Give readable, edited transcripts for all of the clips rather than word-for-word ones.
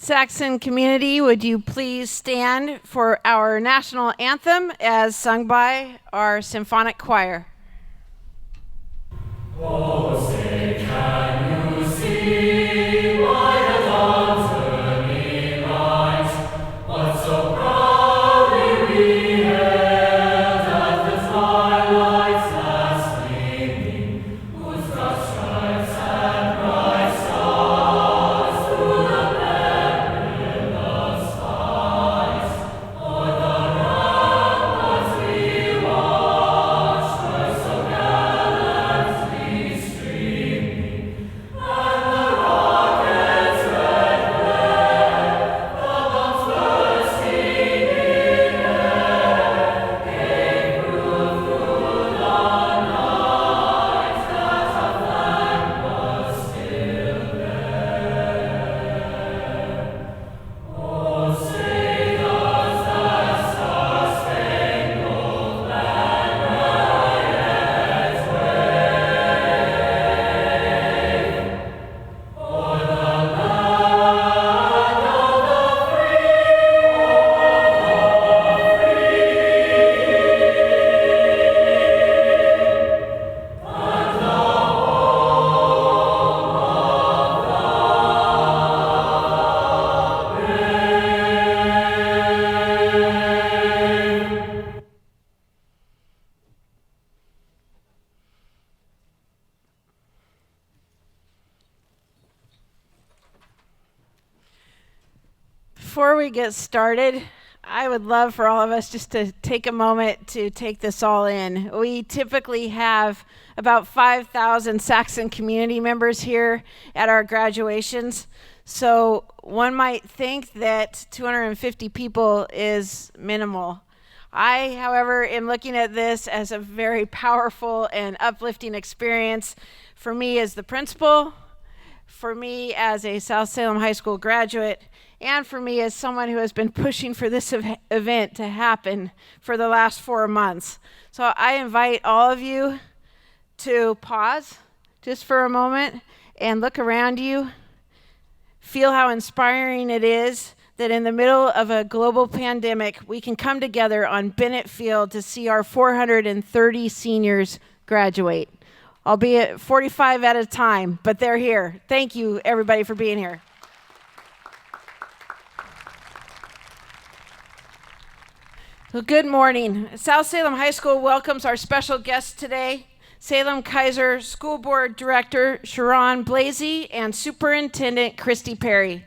Saxon community, would you please stand for our national anthem as sung by our Symphonic Choir? Oh, say, can you see why the dawns rise? What so proudly we hailed at the twilight's last gleaming, whose broad stripes and bright stars through the perilous skies, o'er the ramparts we watched, were so gallantly streaming, and the rocket's red glare, the bombs bursting in air, gave proof through the night that our flag was still there. Oh, say does that star-spangled banner yet wave o'er the land of the free, and the Before we get started, I would love for all of us just to take a moment to take this all in. We typically have about 5,000 Saxon community members here at our graduations. So one might think that 250 people is minimal. I, however, am looking at this as a very powerful and uplifting experience for me as the principal, for me as a South Salem High School graduate, and for me as someone who has been pushing for this event to happen for the last 4 months. So I invite all of you to pause just for a moment and look around you. Feel how inspiring it is that in the middle of a global pandemic, we can come together on Bennett Field to see our 430 seniors graduate, albeit 45 at a time, but they're here. Thank you, everybody, for being here. Well, good morning. South Salem High School welcomes our special guest today, Salem Kaiser School Board Director Sharon Blasey and Superintendent Christy Perry.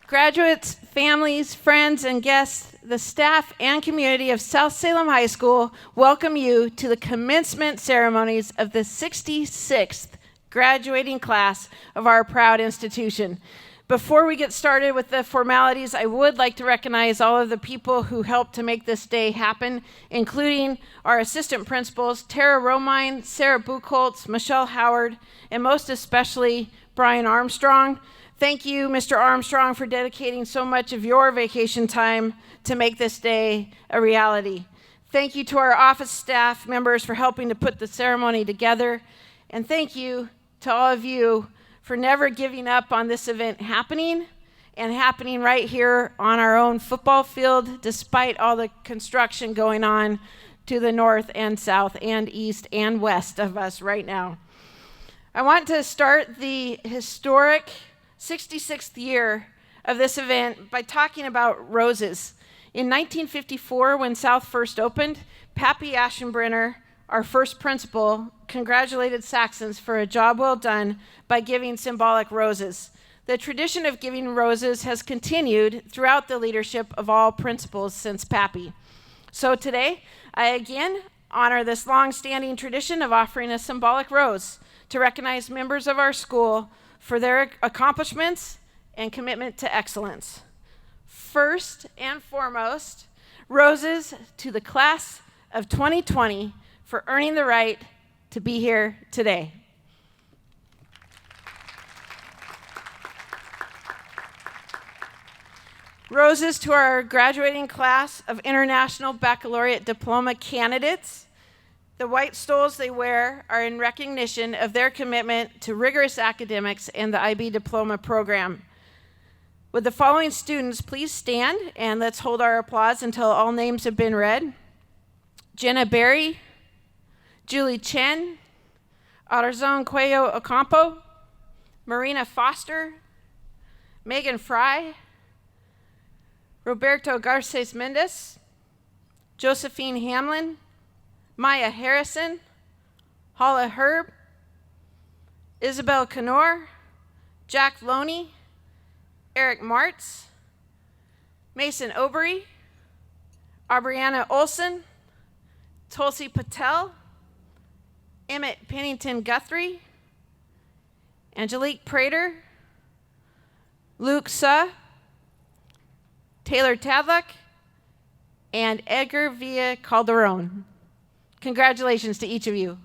Graduates, families, friends, and guests, the staff and community of South Salem High School welcome you to the commencement ceremonies of the 66th graduating class of our proud institution. Before we get started with the formalities, I would like to recognize all of the people who helped to make this day happen, including our assistant principals, Tara Romine, Sarah Buchholz, Michelle Howard, and most especially Brian Armstrong. Thank you, Mr. Armstrong, for dedicating so much of your vacation time to make this day a reality. Thank you to our office staff members for helping to put the ceremony together. And thank you to all of you for never giving up on this event happening and happening right here on our own football field, despite all the construction going on to the north and south and east and west of us right now. I want to start the historic 66th year of this event by talking about roses. In 1954, when South first opened, Pappy Aschenbrenner, our first principal, congratulated Saxons for a job well done by giving symbolic roses. The tradition of giving roses has continued throughout the leadership of all principals since Pappy. So today, I again honor this long-standing tradition of offering a symbolic rose to recognize members of our school for their accomplishments and commitment to excellence. First and foremost, roses to the class of 2020 for earning the right to be here today. Roses to our graduating class of International Baccalaureate Diploma candidates. The white stoles they wear are in recognition of their commitment to rigorous academics and the IB Diploma program. Would the following students please stand, and let's hold our applause until all names have been read. Jenna Berry, Julie Chen, Arzon Cuello Ocampo, Marina Foster, Megan Fry, Roberto Garces Mendez, Josephine Hamlin, Maya Harrison, Hala Herb, Isabel Canor, Jack Loney, Eric Martz, Mason Obery, Aubriana Olson, Tulsi Patel, Emmett Pennington Guthrie, Angelique Prater, Luke Suh, Taylor Tadlock, and Edgar Villa Calderon. Congratulations to each of you.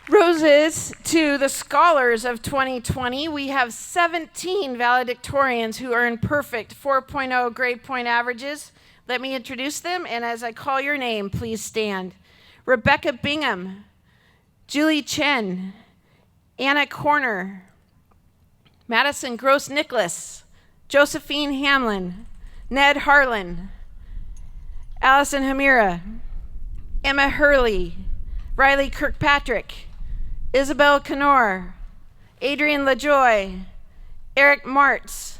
Roses to the scholars of 2020. We have 17 valedictorians who earned perfect 4.0 grade point averages. Let me introduce them, and as I call your name, please stand. Rebecca Bingham, Julie Chen, Anna Corner, Madison Gross Nicholas, Josephine Hamlin, Ned Harlan, Allison Hamira, Emma Hurley, Riley Kirkpatrick, Isabel Canor, Adrian LaJoy, Eric Martz,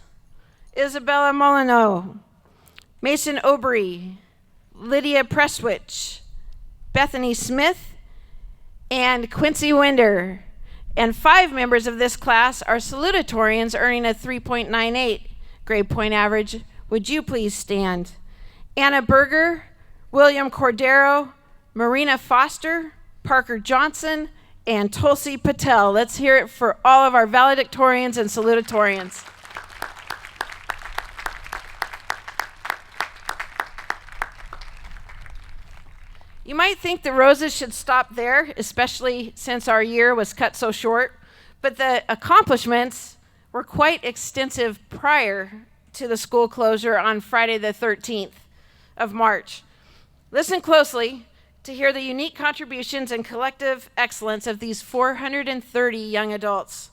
Isabella Molyneux, Mason Obery, Lydia Prestwich, Bethany Smith, and Quincy Winder. And 5 members of this class are salutatorians earning a 3.98 grade point average. Would you please stand? Anna Berger, William Cordero, Marina Foster, Parker Johnson, and Tulsi Patel. Let's hear it for all of our valedictorians and salutatorians. You might think the roses should stop there, especially since our year was cut so short, but the accomplishments were quite extensive prior to the school closure on Friday the 13th of March. Listen closely to hear the unique contributions and collective excellence of these 430 young adults.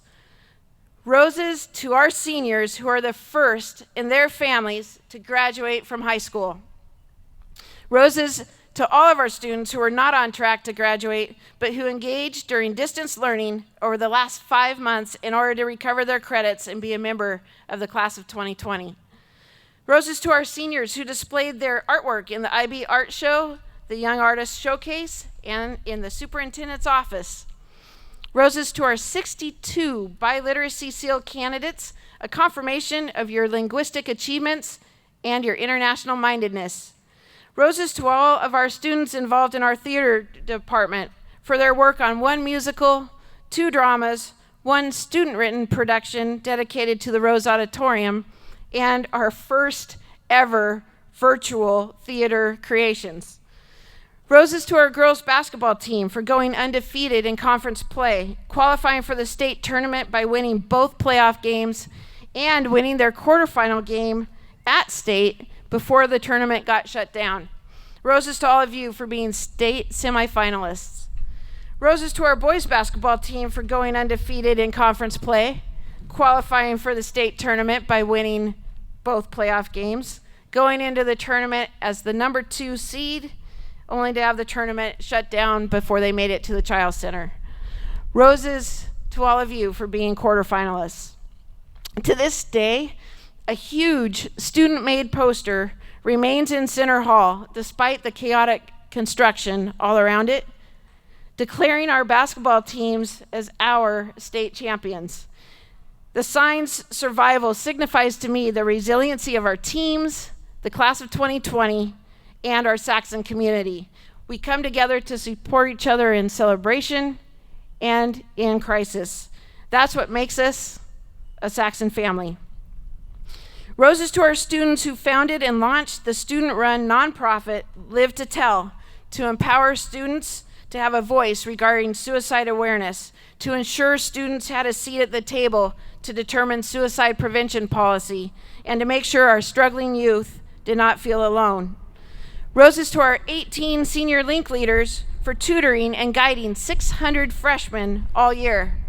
Roses to our seniors who are the first in their families to graduate from high school. Roses to all of our students who are not on track to graduate, but who engaged during distance learning over the last 5 months in order to recover their credits and be a member of the class of 2020. Roses to our seniors who displayed their artwork in the IB Art Show, the Young Artist Showcase, and in the superintendent's office. Roses to our 62 biliteracy seal candidates, a confirmation of your linguistic achievements and your international mindedness. Roses to all of our students involved in our theater department for their work on 1 musical, 2 dramas, 1 student-written production dedicated to the Rose Auditorium, and our first ever virtual theater creations. Roses to our girls basketball team for going undefeated in conference play, qualifying for the state tournament by winning both playoff games and winning their quarterfinal game at state before the tournament got shut down. Roses to all of you for being state semifinalists. Roses to our boys basketball team for going undefeated in conference play, qualifying for the state tournament by winning both playoff games, going into the tournament as the number 2 seed, only to have the tournament shut down before they made it to the Child Center. Roses to all of you for being quarterfinalists. To this day, a huge student-made poster remains in Center Hall despite the chaotic construction all around it, declaring our basketball teams as our state champions. The sign's survival signifies to me the resiliency of our teams, the class of 2020, and our Saxon community. We come together to support each other in celebration and in crisis. That's what makes us a Saxon family. Roses to our students who founded and launched the student-run nonprofit Live to Tell to empower students to have a voice regarding suicide awareness, to ensure students had a seat at the table to determine suicide prevention policy, and to make sure our struggling youth did not feel alone. Roses to our 18 senior link leaders for tutoring and guiding 600 freshmen all year.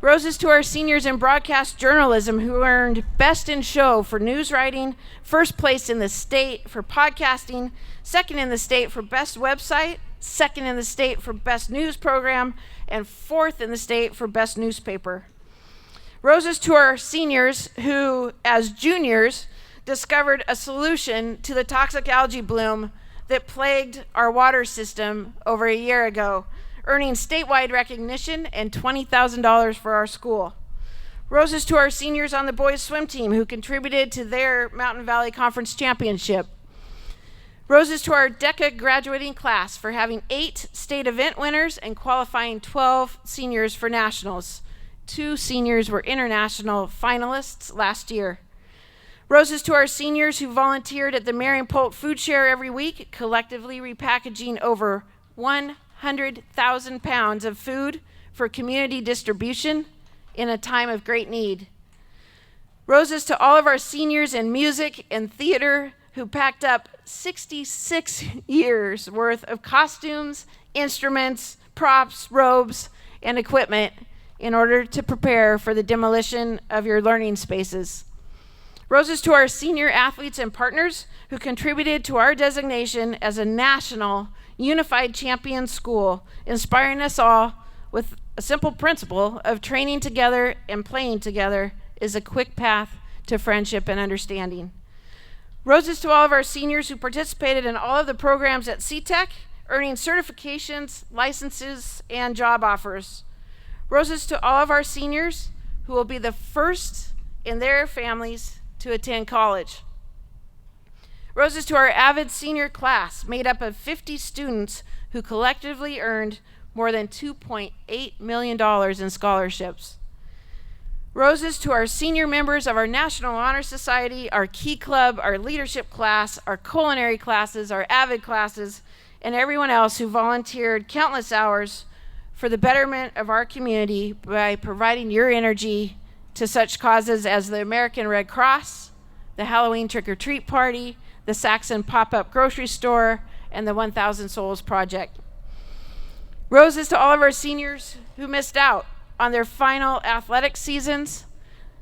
Roses to our seniors in broadcast journalism who earned Best in Show for news writing, first place in the state for podcasting, second in the state for Best Website, second in the state for Best News Program, and fourth in the state for Best Newspaper. Roses to our seniors who, as juniors, discovered a solution to the toxic algae bloom that plagued our water system over a year ago, earning statewide recognition and $20,000 for our school. Roses to our seniors on the boys swim team who contributed to their Mountain Valley Conference championship. Roses to our DECA graduating class for having 8 state event winners and qualifying 12 seniors for nationals. 2 seniors were international finalists last year. Roses to our seniors who volunteered at the Marion Polt Food Share every week, collectively repackaging over 100,000 pounds of food for community distribution in a time of great need. Roses to all of our seniors in music and theater who packed up 66 years worth of costumes, instruments, props, robes, and equipment in order to prepare for the demolition of your learning spaces. Roses to our senior athletes and partners who contributed to our designation as a national unified champion school, inspiring us all with a simple principle of training together and playing together is a quick path to friendship and understanding. Roses to all of our seniors who participated in all of the programs at CTEC, earning certifications, licenses, and job offers. Roses to all of our seniors who will be the first in their families to attend college. Roses to our avid senior class made up of 50 students who collectively earned more than $2.8 million in scholarships. Roses to our senior members of our National Honor Society, our Key Club, our leadership class, our culinary classes, our avid classes, and everyone else who volunteered countless hours for the betterment of our community by providing your energy to such causes as the American Red Cross, the Halloween Trick-or-Treat Party, the Saxon Pop-Up Grocery Store, and the 1,000 Souls Project. Roses to all of our seniors who missed out on their final athletic seasons,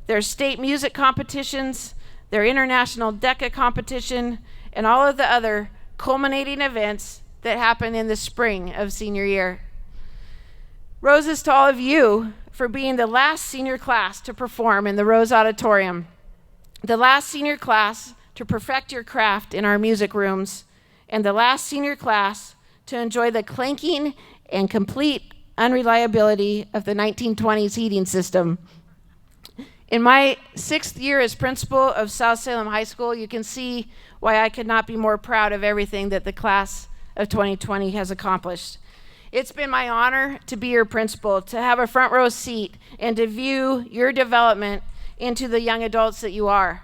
their state music competitions, their international DECA competition, and all of the other culminating events that happen in the spring of senior year. Roses to all of you for being the last senior class to perform in the Rose Auditorium, the last senior class to perfect your craft in our music rooms, and the last senior class to enjoy the clanking and complete unreliability of the 1920s heating system. In my 6th year as principal of South Salem High School, you can see why I could not be more proud of everything that the class of 2020 has accomplished. It's been my honor to be your principal, to have a front row seat, and to view your development into the young adults that you are.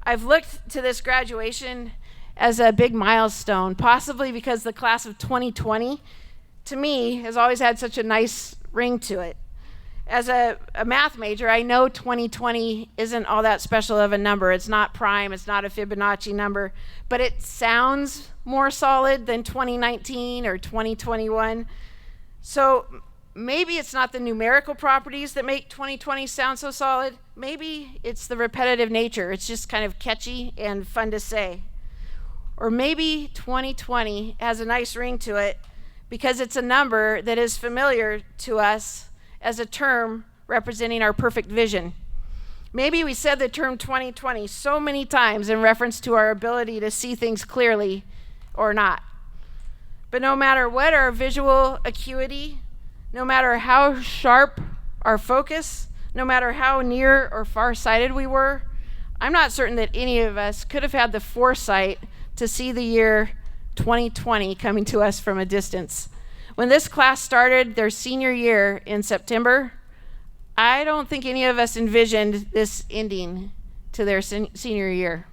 I've looked to this graduation as a big milestone, possibly because the class of 2020, to me, has always had such a nice ring to it. As a math major, I know 2020 isn't all that special of a number. It's not prime, it's not a Fibonacci number, but it sounds more solid than 2019 or 2021. So maybe it's not the numerical properties that make 2020 sound so solid. Maybe it's the repetitive nature. It's just kind of catchy and fun to say. Or maybe 2020 has a nice ring to it because it's a number that is familiar to us as a term representing our perfect vision. Maybe we said the term 2020 so many times in reference to our ability to see things clearly or not. But no matter what our visual acuity, no matter how sharp our focus, no matter how near or far-sighted we were, I'm not certain that any of us could have had the foresight to see the year 2020 coming to us from a distance. When this class started their senior year in September, I don't think any of us envisioned this ending to their senior year.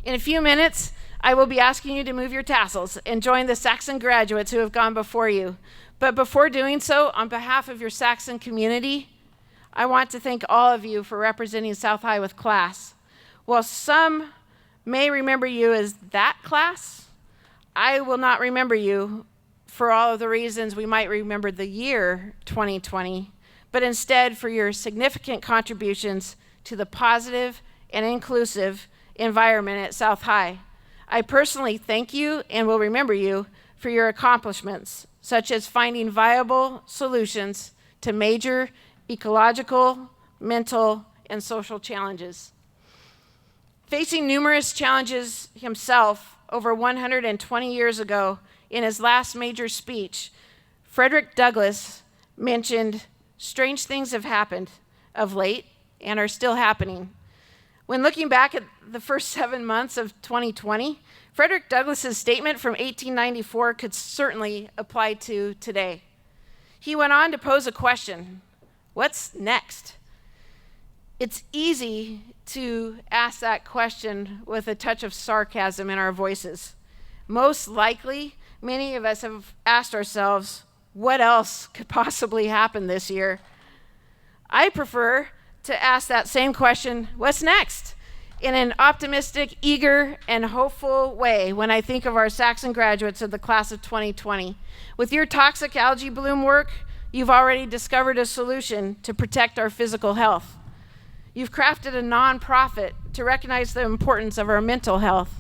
In a few minutes, I will be asking you to move your tassels and join the Saxon graduates who have gone before you. But before doing so, on behalf of your Saxon community, I want to thank all of you for representing South High with class. While some may remember you as that class, I will not remember you for all of the reasons we might remember the year 2020, but instead for your significant contributions to the positive and inclusive environment at South High. I personally thank you and will remember you for your accomplishments, such as finding viable solutions to major ecological, mental, and social challenges. Facing numerous challenges himself over 120 years ago, in his last major speech, Frederick Douglass mentioned, "Strange things have happened of late and are still happening." When looking back at the first 7 months of 2020, Frederick Douglass's statement from 1894 could certainly apply to today. He went on to pose a question: what's next? It's easy to ask that question with a touch of sarcasm in our voices. Most likely, many of us have asked ourselves, what else could possibly happen this year? I prefer to ask that same question, what's next? In an optimistic, eager, and hopeful way when I think of our Saxon graduates of the class of 2020. With your toxic algae bloom work, you've already discovered a solution to protect our physical health. You've crafted a nonprofit to recognize the importance of our mental health.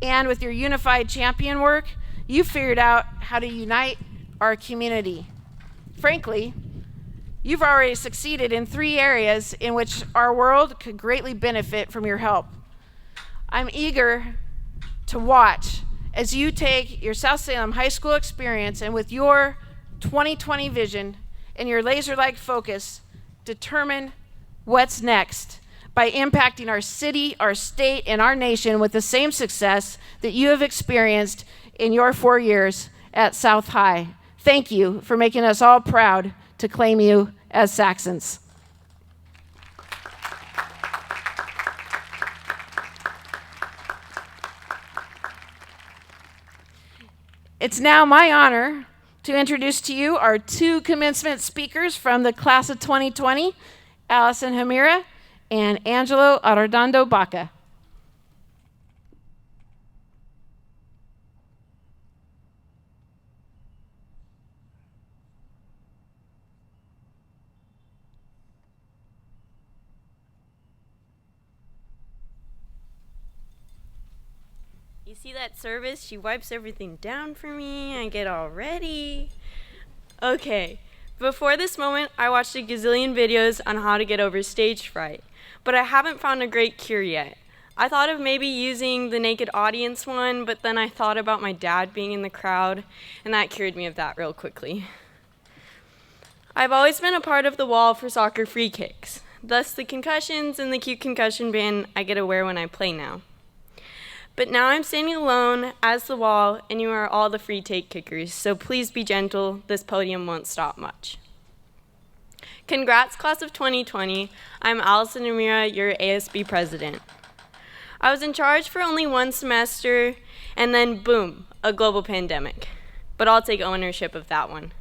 And with your unified champion work, you figured out how to unite our community. Frankly, you've already succeeded in 3 areas in which our world could greatly benefit from your help. I'm eager to watch as you take your South Salem High School experience and with your 2020 vision and your laser-like focus, determine what's next by impacting our city, our state, and our nation with the same success that you have experienced in your 4 years at South High. Thank you for making us all proud to claim you as Saxons. It's now my honor to introduce to you our 2 commencement speakers from the class of 2020, Allison Hamira and Angelo Ardando Baca. You see that service? She wipes everything down for me. I get all ready. Okay, before this moment, I watched a gazillion videos on how to get over stage fright, but I haven't found a great cure yet. I thought of maybe using the naked audience one, but then I thought about my dad being in the crowd, and that cured me of that real quickly. I've always been a part of the wall for soccer free kicks, thus the concussions and the cute concussion band I get to wear when I play now. But now I'm standing alone as the wall, and you are all the free take kickers, so please be gentle. This podium won't stop much. Congrats, class of 2020. I'm Allison Hamira, your ASB president. I was in charge for only 1 semester, and then boom, a global pandemic. But I'll take ownership of that one.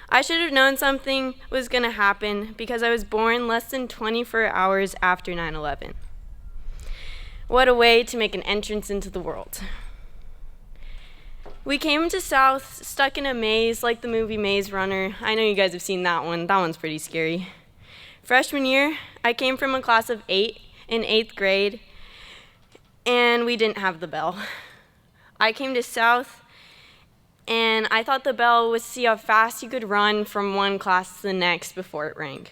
I should have known something was going to happen because I was born less than 24 hours after 9/11. What a way to make an entrance into the world. We came to South stuck in a maze like the movie Maze Runner. I know you guys have seen that one. That one's pretty scary. Freshman year, I came from a class of 8 in 8th grade, and we didn't have the bell. I came to South, and I thought the bell was to see how fast you could run from one class to the next before it rang.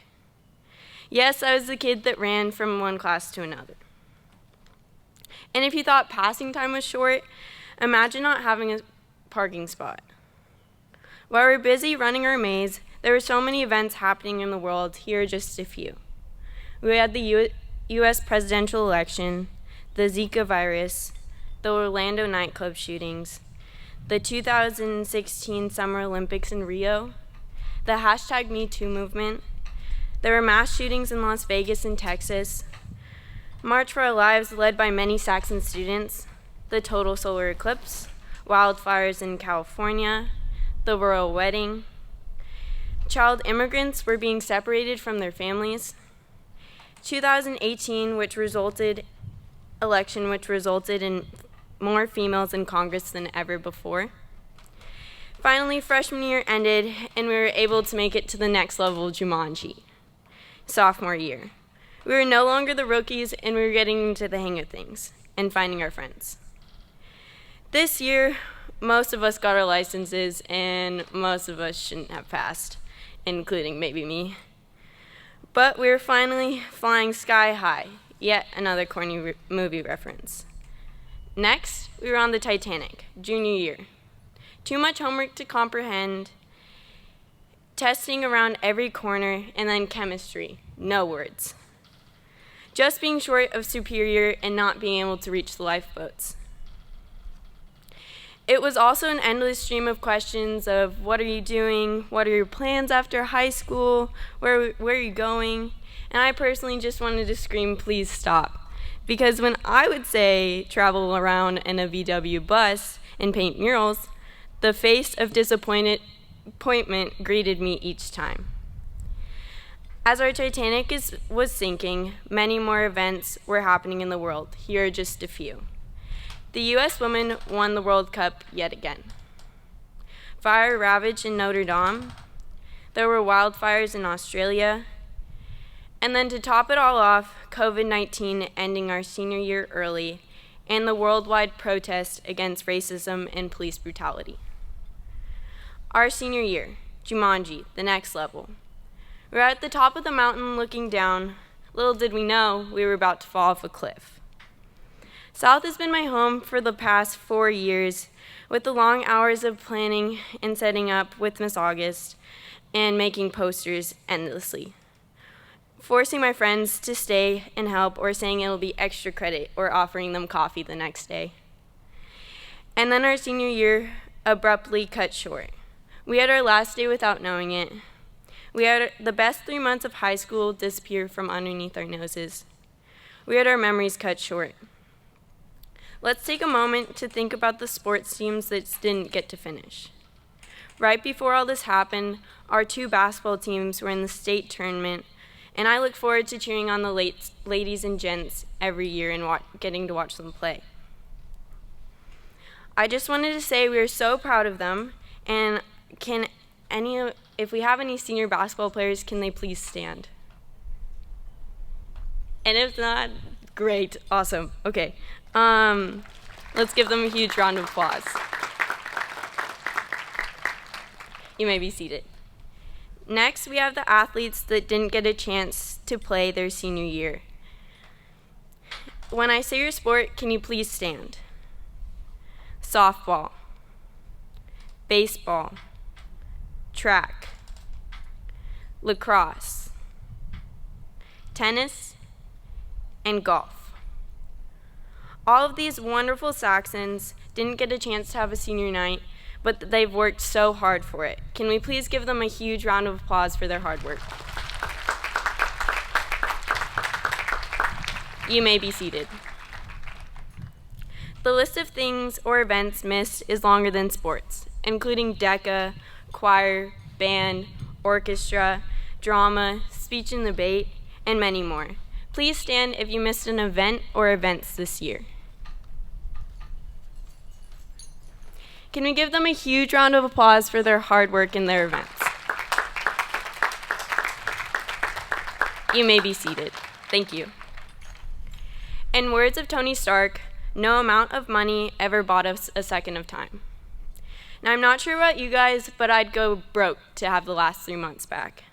Yes, I was the kid that ran from one class to another. And if you thought passing time was short, imagine not having a parking spot. While we were busy running our maze, there were so many events happening in the world. Here are just a few. We had the U.S. presidential election, the Zika virus, the Orlando nightclub shootings, the 2016 Summer Olympics in Rio, the #MeToo movement. There were mass shootings in Las Vegas and Texas, March for Our Lives led by many Saxon students, the total solar eclipse, wildfires in California, the royal wedding, child immigrants were being separated from their families, 2018, which resulted in more females in Congress than ever before. Finally, freshman year ended, and we were able to make it to the next level of Jumanji, sophomore year. We were no longer the rookies, and we were getting into the hang of things and finding our friends. This year, most of us got our licenses, and most of us shouldn't have passed, including maybe me. But we were finally flying sky high, yet another corny movie reference. Next, we were on the Titanic, junior year. Too much homework to comprehend, testing around every corner, and then chemistry, no words. Just being short of superior and not being able to reach the lifeboats. It was also an endless stream of questions of what are you doing, what are your plans after high school, where are you going? And I personally just wanted to scream, please stop. Because when I would say travel around in a VW bus and paint murals, the face of disappointment greeted me each time. As our Titanic was sinking, many more events were happening in the world. Here are just a few. The U.S. women won the World Cup yet again. Fire ravaged in Notre Dame. There were wildfires in Australia. And then to top it all off, COVID-19 ending our senior year early, and the worldwide protest against racism and police brutality. Our senior year, Jumanji, the next level. We were at the top of the mountain looking down. Little did we know we were about to fall off a cliff. South has been my home for the past 4 years, with the long hours of planning and setting up with Miss August and making posters endlessly. Forcing my friends to stay and help, or saying it'll be extra credit, or offering them coffee the next day. And then our senior year abruptly cut short. We had our last day without knowing it. We had the best 3 months of high school disappear from underneath our noses. We had our memories cut short. Let's take a moment to think about the sports teams that didn't get to finish. Right before all this happened, our 2 basketball teams were in the state tournament, and I look forward to cheering on the ladies and gents every year and getting to watch them play. I just wanted to say we are so proud of them, and if we have any senior basketball players, can they please stand? And if not, great, awesome, okay. Let's give them a huge round of applause. You may be seated. Next, we have the athletes that didn't get a chance to play their senior year. When I say your sport, can you please stand? Softball, baseball, track, lacrosse, tennis, and golf. All of these wonderful Saxons didn't get a chance to have a senior night, but they've worked so hard for it. Can we please give them a huge round of applause for their hard work? You may be seated. The list of things or events missed is longer than sports, including DECA, choir, band, orchestra, drama, speech and debate, and many more. Please stand if you missed an event or events this year. Can we give them a huge round of applause for their hard work in their events? You may be seated. Thank you. In words of Tony Stark, no amount of money ever bought us a second of time. Now, I'm not sure about you guys, but I'd go broke to have the last 3 months back.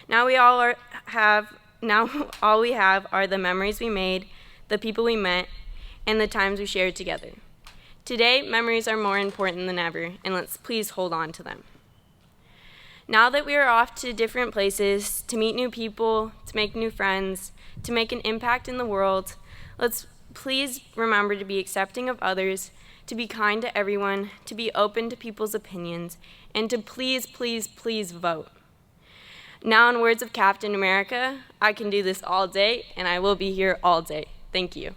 Now all we have are the memories we made, the people we met, and the times we shared together. Today, memories are more important than ever, and let's please hold on to them. Now that we are off to different places, to meet new people, to make new friends, to make an impact in the world, let's please remember to be accepting of others, to be kind to everyone, to be open to people's opinions, and to please, please, please vote. Now, in words of Captain America, I can do this all day, and I will be here all day. Thank you.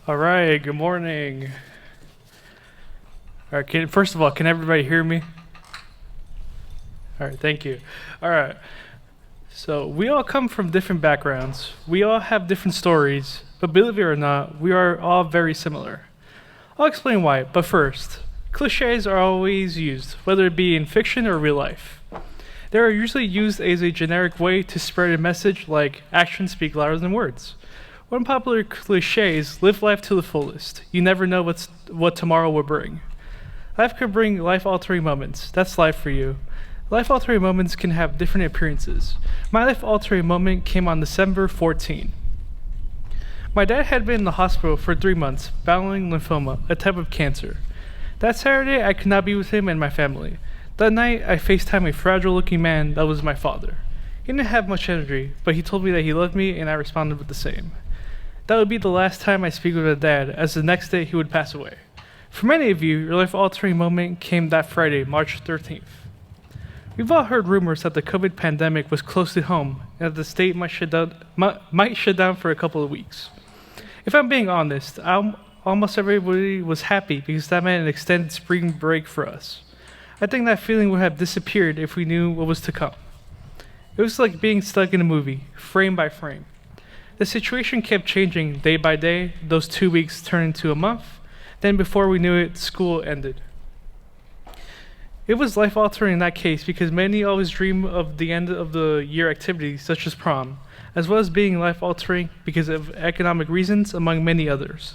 All right, good morning. All right, first of all, can everybody hear me? All right, thank you. All right, so we all come from different backgrounds. We all have different stories, but believe it or not, we are all very similar. I'll explain why, but first, cliches are always used, whether it be in fiction or real life. They are usually used as a generic way to spread a message like actions speak louder than words. One popular cliche is live life to the fullest. You never know what tomorrow will bring. Life could bring life-altering moments. That's life for you. Life-altering moments can have different appearances. My life-altering moment came on December 14. My dad had been in the hospital for 3 months, battling lymphoma, a type of cancer. That Saturday, I could not be with him and my family. That night, I FaceTimed a fragile-looking man that was my father. He didn't have much energy, but he told me that he loved me, and I responded with the same. That would be the last time I speak with my dad, as the next day he would pass away. For many of you, your life-altering moment came that Friday, March 13th. We've all heard rumors that the COVID pandemic was close to home, and that the state might shut down for a couple of weeks. If I'm being honest, almost everybody was happy because that meant an extended spring break for us. I think that feeling would have disappeared if we knew what was to come. It was like being stuck in a movie, frame by frame. The situation kept changing day by day. Those 2 weeks turned into a month. Then before we knew it, school ended. It was life-altering in that case because many always dream of the end of the year activities such as prom, as well as being life-altering because of economic reasons, among many others.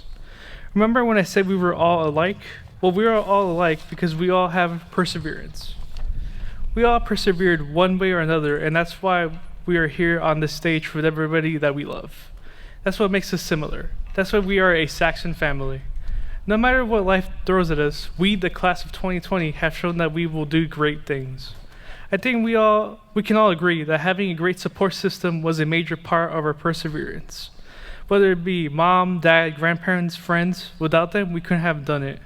Remember when I said we were all alike? Well, we are all alike because we all have perseverance. We all persevered one way or another, and that's why we are here on this stage with everybody that we love. That's what makes us similar. That's why we are a Saxon family. No matter what life throws at us, we, the class of 2020, have shown that we will do great things. I think we can all agree that having a great support system was a major part of our perseverance. Whether it be mom, dad, grandparents, friends, without them, we couldn't have done it.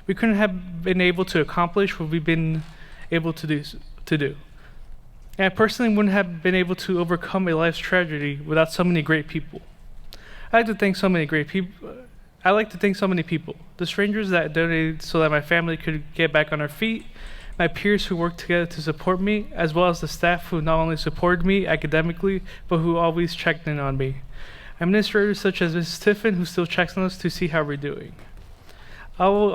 We couldn't have been able to accomplish what we've been able to do. And I personally wouldn't have been able to overcome a life's tragedy without so many great people. I like to thank so many people. The strangers that donated so that my family could get back on our feet, my peers who worked together to support me, as well as the staff who not only supported me academically, but who always checked in on me. Administrators such as Mrs. Tiffin, who still checks on us to see how we're doing. I will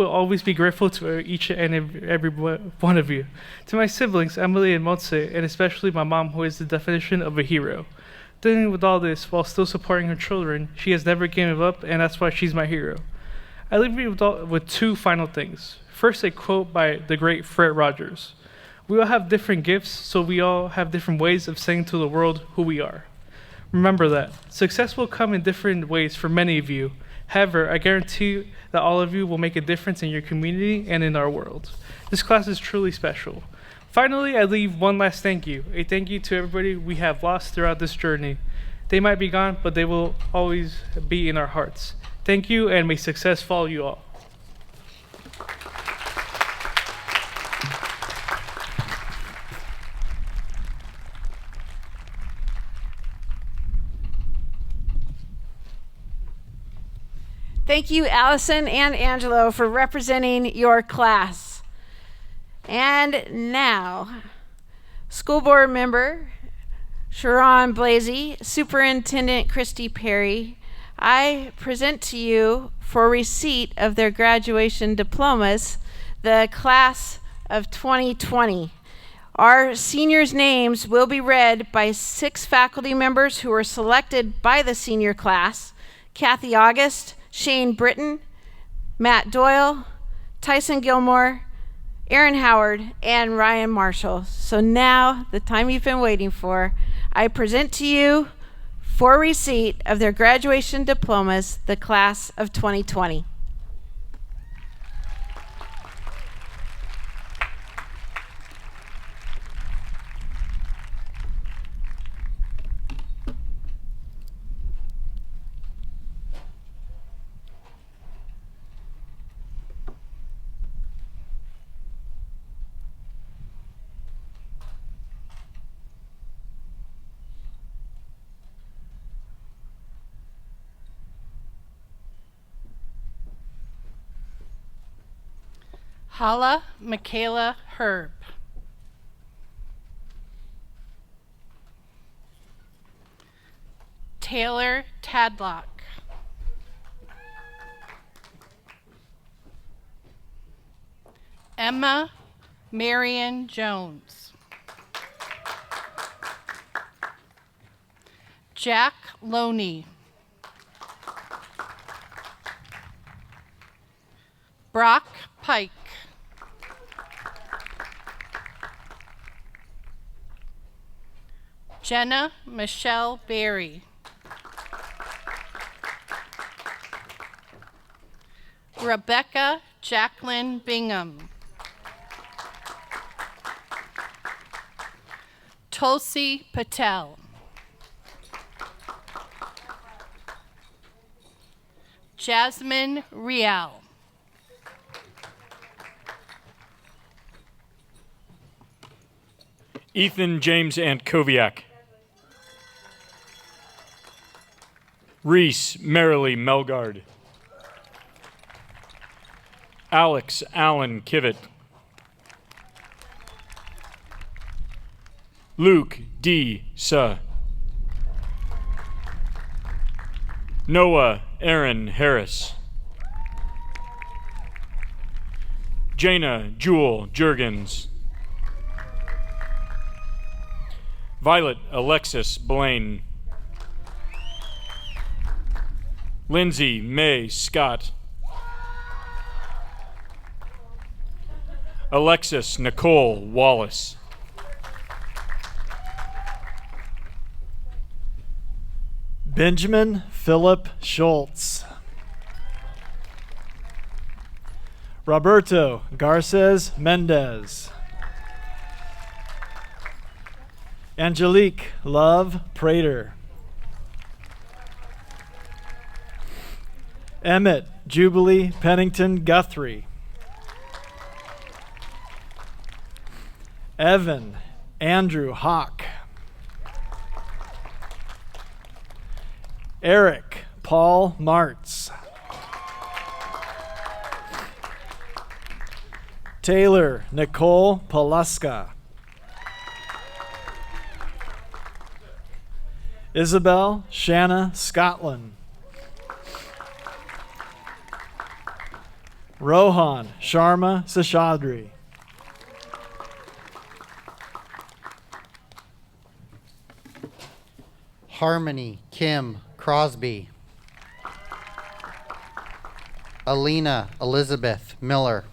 always be grateful to each and every one of you. To my siblings, Emily and Motse, and especially my mom, who is the definition of a hero. Dealing with all this while still supporting her children, she has never given up, and that's why she's my hero. I leave you with two final things. First, a quote by the great Fred Rogers. We all have different gifts, so we all have different ways of saying to the world who we are. Remember that. Success will come in different ways for many of you. However, I guarantee that all of you will make a difference in your community and in our world. This class is truly special. Finally, I leave one last thank you. A thank you to everybody we have lost throughout this journey. They might be gone, but they will always be in our hearts. Thank you, and may success follow you all. Thank you, Allison and Angelo, for representing your class. And now, school board member Sharon Blasey, Superintendent Christy Perry, I present to you for receipt of their graduation diplomas, the class of 2020. Our seniors' names will be read by 6 faculty members who were selected by the senior class: Kathy August, Shane Britton, Matt Doyle, Tyson Gilmore, Aaron Howard, and Ryan Marshall. So now, the time you've been waiting for, I present to you for receipt of their graduation diplomas, the class of 2020. Hala Michaela Herb. Taylor Tadlock. Emma Marion Jones. Jack Loney. Brock Pike. Jenna Michelle Berry. Rebecca Jacqueline Bingham. Tulsi Patel. Jasmine Rial. Ethan James Antkowiak. Reese Merrily Melgard. Alex Allen Kivett. Luke D. Suh. Noah Aaron Harris. Jana Jewel Jurgens. Violet Alexis Blaine. Lindsay May Scott. Alexis Nicole Wallace. Benjamin Philip Schultz. Roberto Garces Mendez. Angelique Love Prater. Emmett Jubilee Pennington Guthrie. Evan Andrew Hawk. Eric Paul Martz. Taylor Nicole Palaska. Isabel Shanna Scotland. Rohan Sharma Seshadri. Harmony Kim Crosby. Alina Elizabeth Miller.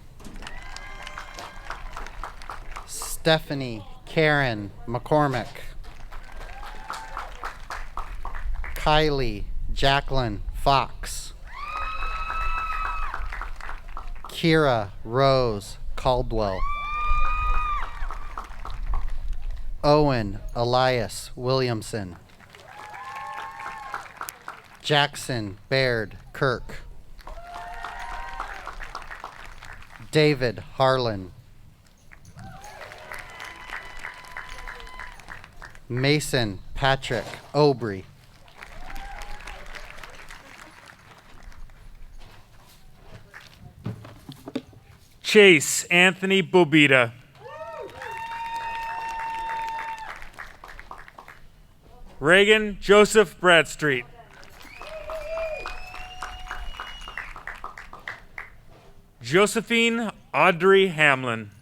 Stephanie Karen McCormick. Kylie Jacqueline Fox. Kira Rose Caldwell. Owen Elias Williamson. Jackson Baird Kirk. David Harlan. Mason Patrick Aubry. Chase Anthony Bobita. Reagan Joseph Bradstreet. Josephine Audrey Hamlin.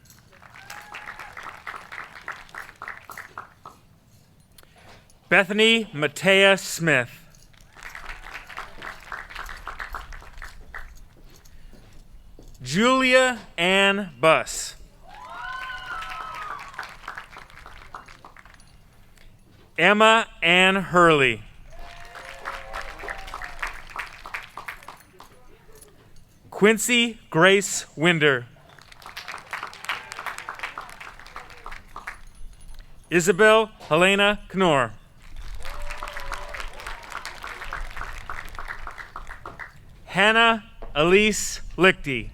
Bethany Matea Smith. Julia Ann Buss. Emma Ann Hurley. Quincy Grace Winder. Isabel Helena Knorr. Hannah Elise Lichty.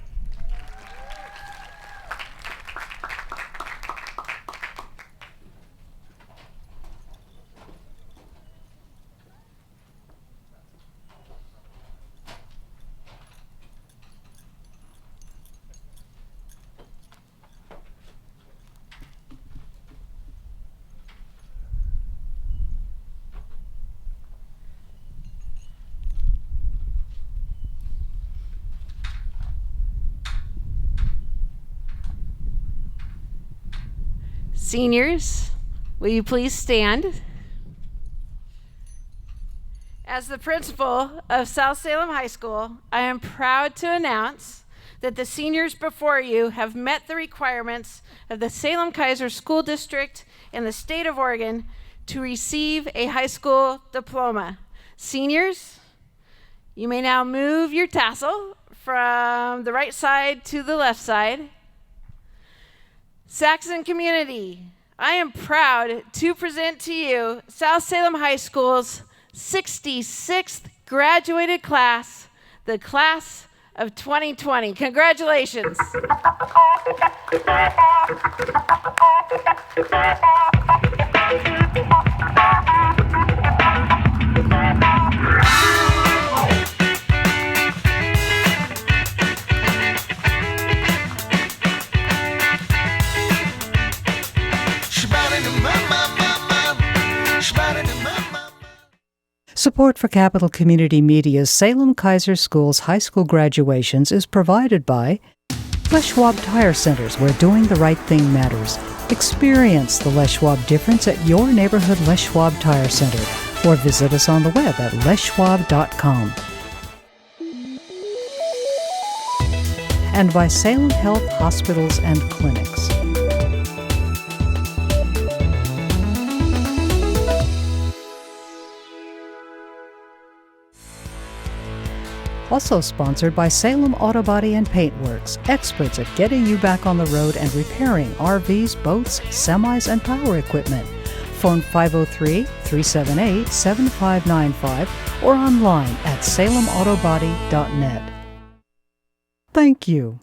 Seniors, will you please stand? As the principal of South Salem High School, I am proud to announce that the seniors before you have met the requirements of the Salem-Keizer School District and the state of Oregon to receive a high school diploma. Seniors, you may now move your tassel from the right side to the left side. Saxon community, I am proud to present to you South Salem High School's 66th graduated class, the class of 2020. Congratulations. Support for Capital Community Media's Salem-Keizer Schools high school graduations is provided by Les Schwab Tire Centers, where doing the right thing matters. Experience the Les Schwab difference at your neighborhood Les Schwab Tire Center, or visit us on the web at leschwab.com. And by Salem Health Hospitals and Clinics. Also sponsored by Salem Auto Body and Paint Works, experts at getting you back on the road and repairing RVs, boats, semis, and power equipment. Phone 503-378-7595 or online at salemautobody.net. Thank you.